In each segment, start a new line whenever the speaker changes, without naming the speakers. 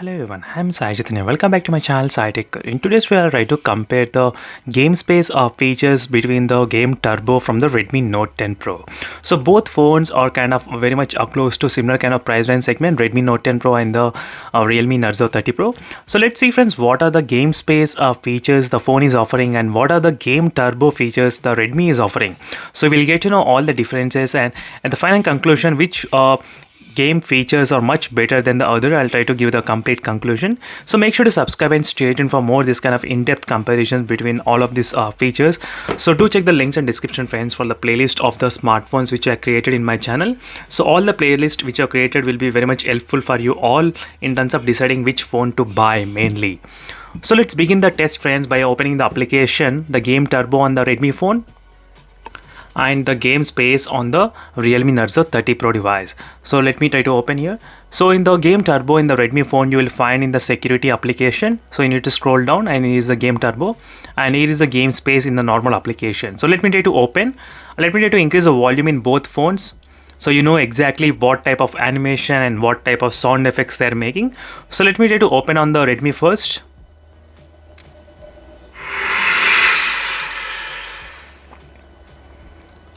Hello everyone, I'm Sai Chaitanya. Welcome back to my channel Sai Tech. In today's video, I'll try to compare the game space features between the game Turbo from the Redmi Note 10 Pro. So both phones are kind of very much close to similar kind of price range segment, Redmi Note 10 Pro and the Realme Narzo 30 Pro. So let's see friends, what are the game space features the phone is offering and what are the game Turbo features the Redmi is offering. So we'll get to know all the differences and at the final conclusion which game features are much better than the other. I'll try to give the complete conclusion. So make sure to subscribe and stay tuned for more this kind of in-depth comparisons between all of these features. So do check the links in description friends for the playlist of the smartphones which I created in my channel. So all the playlists which are created will be very much helpful for you all in terms of deciding which phone to buy mainly. So let's begin the test friends by opening the application, the game Turbo on the Redmi phone and the game space on the Realme Narzo 30 Pro device. So let me try to open here. So in the game Turbo in the Redmi phone, you will find in the security application. So you need to scroll down and here is the game Turbo and here is the game space in the normal application. So let me try to open. Let me try to increase the volume in both phones, so you know exactly what type of animation and what type of sound effects they're making. So let me try to open on the Redmi first.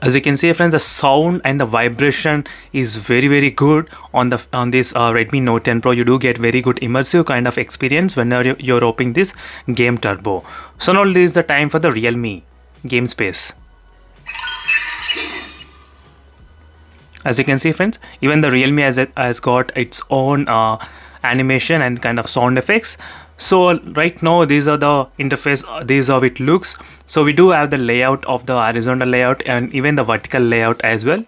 As you can see friends, the sound and the vibration is very good on this Redmi Note 10 Pro. You do get very good immersive kind of experience whenever you're opening this game Turbo. So now this is the time for the Realme game space. As you can see friends, even the Realme has got its own animation and kind of sound effects. So right now these are the interface, this is how it looks. So we do have the layout of the horizontal layout and even the vertical layout as well.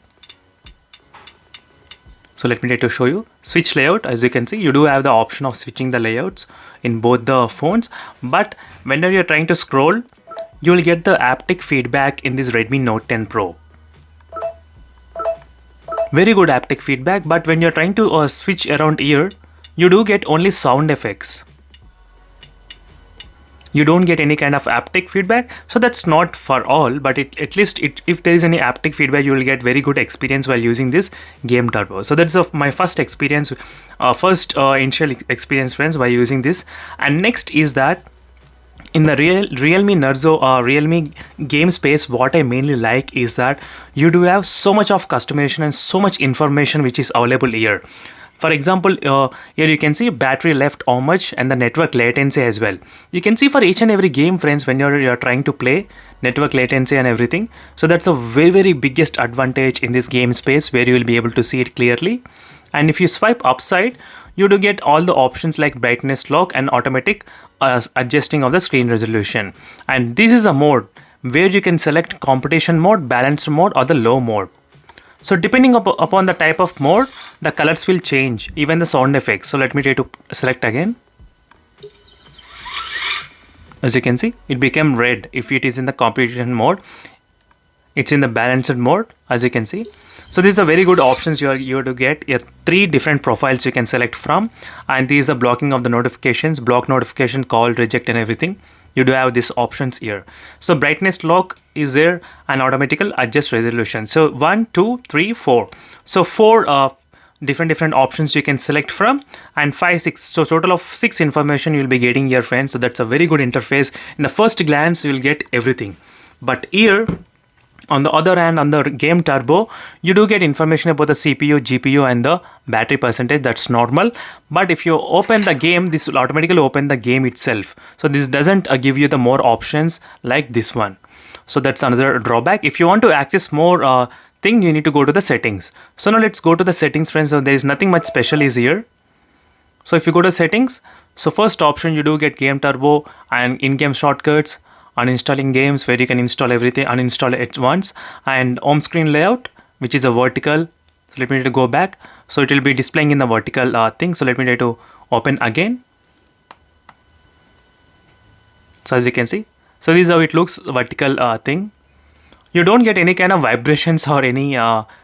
So let me try to show you switch layout. As you can see, you do have the option of switching the layouts in both the phones, but whenever you're trying to scroll, you will get the haptic feedback in this Redmi Note 10 Pro. Very good haptic feedback, but when you're trying to switch around here, you do get only sound effects. You don't get any kind of haptic feedback, so that's not for all, but at least if there is any haptic feedback, you will get very good experience while using this game Turbo. So that's my first experience, initial experience friends by using this. And next is that in the Realme Narzo Realme game space, what I mainly like is that you do have so much of customization and so much information which is available here. For example, here you can see battery left how much and the network latency as well. You can see for each and every game friends when you're trying to play, network latency and everything. So that's a very biggest advantage in this game space where you will be able to see it clearly. And if you swipe upside, you do get all the options like brightness lock and automatic adjusting of the screen resolution. And this is a mode where you can select competition mode, balanced mode or the low mode. So depending upon the type of mode, the colors will change, even the sound effects. So let me try to select again. As you can see, it became red if it is in the competition mode. It's in the balanced mode, as you can see. So these are very good options you are to get. 3 different profiles you can select from, and these are blocking of the notifications, block notification, call, reject and everything. You do have these options here. So brightness lock is there and automatical adjust resolution. So 1, 2, 3, 4. So 4 different options you can select from, and 5, 6. So total of 6 information you'll be getting here friends. So that's a very good interface. In the first glance, you will get everything. But here, on the other hand, on the game Turbo, you do get information about the CPU, GPU and the battery percentage. That's normal. But if you open the game, this will automatically open the game itself. So this doesn't give you the more options like this one. So that's another drawback. If you want to access more thing, you need to go to the settings. So now let's go to the settings friends. So there is nothing much special is here. So if you go to settings, so first option you do get game Turbo and in-game shortcuts, uninstalling games where you can install everything, uninstall it at once, and home screen layout which is a vertical. So let me try to go back. So it will be displaying in the vertical thing. So let me try to open again. So as you can see, so this is how it looks, vertical thing. You don't get any kind of vibrations or any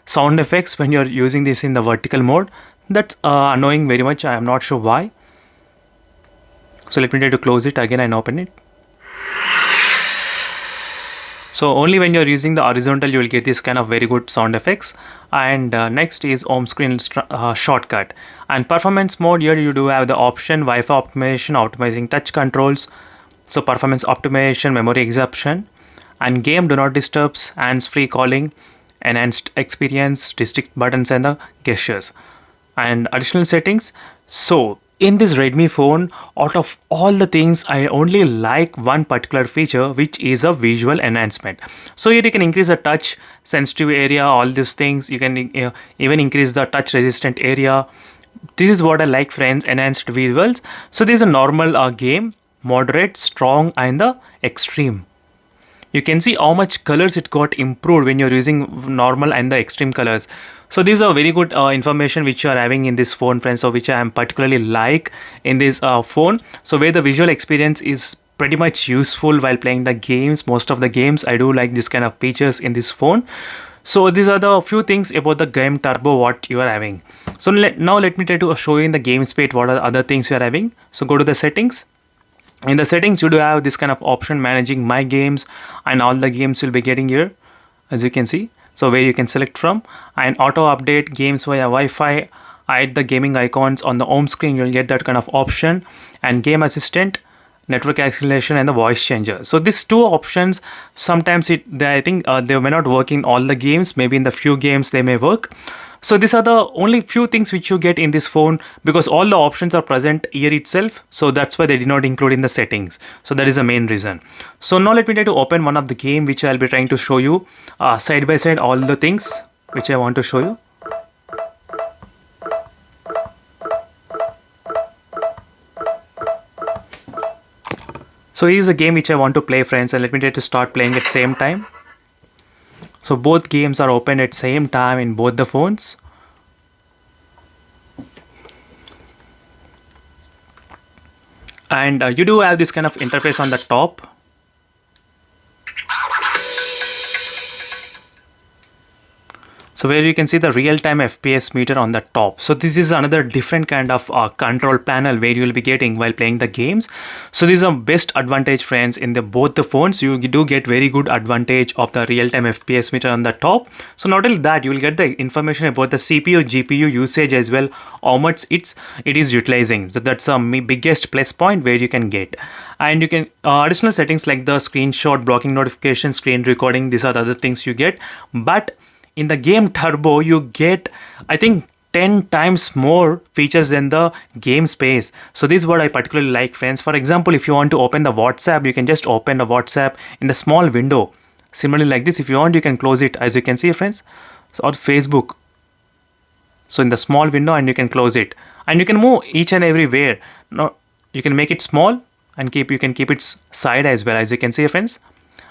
sound effects when you're using this in the vertical mode. That's annoying very much. I am not sure why. So let me try to close it again and open it. So only when you're using the horizontal you will get this kind of very good sound effects. And next is home screen shortcut and performance mode. Here you do have the option Wi-Fi optimization, optimizing touch controls, so performance optimization, memory exception, and game do not disturbs, hands-free calling, enhanced experience, restrict buttons and the gestures, and additional settings. So in this Redmi phone, out of all the things, I only like one particular feature, which is a visual enhancement. So here you can increase the touch sensitive area, all these things. You can even increase the touch resistant area. This is what I like, friends, enhanced visuals. So this is a normal game, moderate, strong, and the extreme. You can see how much colors it got improved when you're using normal and the extreme colors. So these are very good information which you are having in this phone, friends, so which I am particularly like in this phone. So where the visual experience is pretty much useful while playing the games. Most of the games I do like this kind of features in this phone. So these are the few things about the game turbo what you are having. So now let me try to show you in the game space what are the other things you are having. So go to the settings. In the settings you do have this kind of option, managing my games, and all the games you'll be getting here, as you can see. So where you can select from, and auto update games via Wi-Fi, hide the gaming icons on the home screen, you'll get that kind of option, and game assistant, network acceleration, and the voice changer. So these two options, sometimes I think they may not work in all the games. Maybe in the few games they may work. So these are the only few things which you get in this phone, because all the options are present here itself. So that's why they did not include in the settings. So that is the main reason. So now let me try to open one of the game which I'll be trying to show you side by side all the things which I want to show you. So here's a game which I want to play, friends, and let me try to start playing at same time. So both games are open at same time in both the phones. And you do have this kind of interface on the top. So where you can see the real-time FPS meter on the top. So this is another different kind of control panel where you will be getting while playing the games. So this is a best advantage, friends, in both the phones. You do get very good advantage of the real-time FPS meter on the top. So not only that, you will get the information about the CPU, GPU usage as well, how much it is utilizing. So that's a biggest plus point where you can get. And you can additional settings like the screenshot, blocking notification, screen recording. These are the other things you get. But in the game turbo, you get, I think, 10 times more features than the game space. So this is what I particularly like, friends. For example, if you want to open the WhatsApp, you can just open the WhatsApp in the small window. Similarly like this, if you want, you can close it, as you can see, friends. So, or Facebook. So in the small window, and you can close it. And you can move each and everywhere. Now you can make it small and you can keep its side as well, as you can see, friends.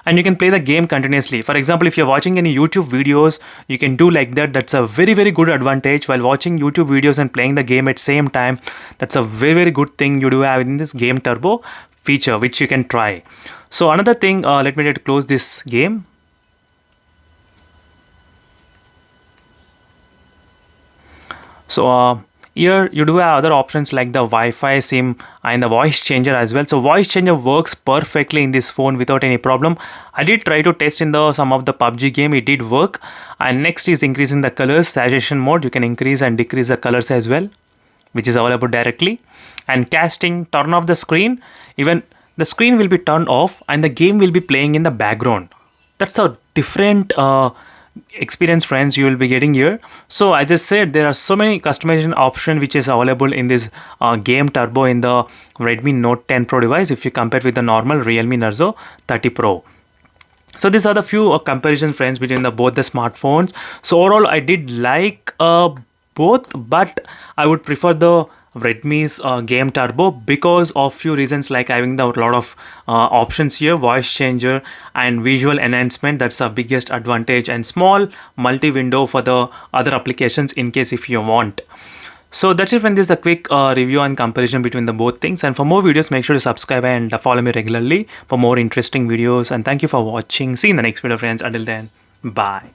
And you can play the game continuously. For example, if you're watching any YouTube videos, you can do like that. That's a very, very good advantage while watching YouTube videos and playing the game at same time. That's a very, very good thing you do have in this game turbo feature, which you can try. So another thing, let me try to close this game. So here you do have other options like the Wi-Fi SIM and the voice changer as well. So voice changer works perfectly in this phone without any problem. I did try to test in some of the PUBG game, it did work. And next is increasing the colors, saturation mode. You can increase and decrease the colors as well, which is available directly. And casting, turn off the screen. Even the screen will be turned off and the game will be playing in the background. That's a different experience, friends, you will be getting here. So as I said, there are so many customization options which is available in this game turbo in the Redmi Note 10 Pro device if you compare with the normal Realme Narzo 30 Pro. So these are the few comparisons, friends, between both the smartphones. So overall I did like both, but I would prefer the Redmi's game turbo because of few reasons, like having the lot of options here, voice changer and visual enhancement. That's the biggest advantage, and small multi-window for the other applications in case if you want. So that's it, friends. This is a quick review and comparison between the both things. And for more videos, make sure to subscribe and follow me regularly for more interesting videos. And thank you for watching. See you in the next video, friends. Until then, bye.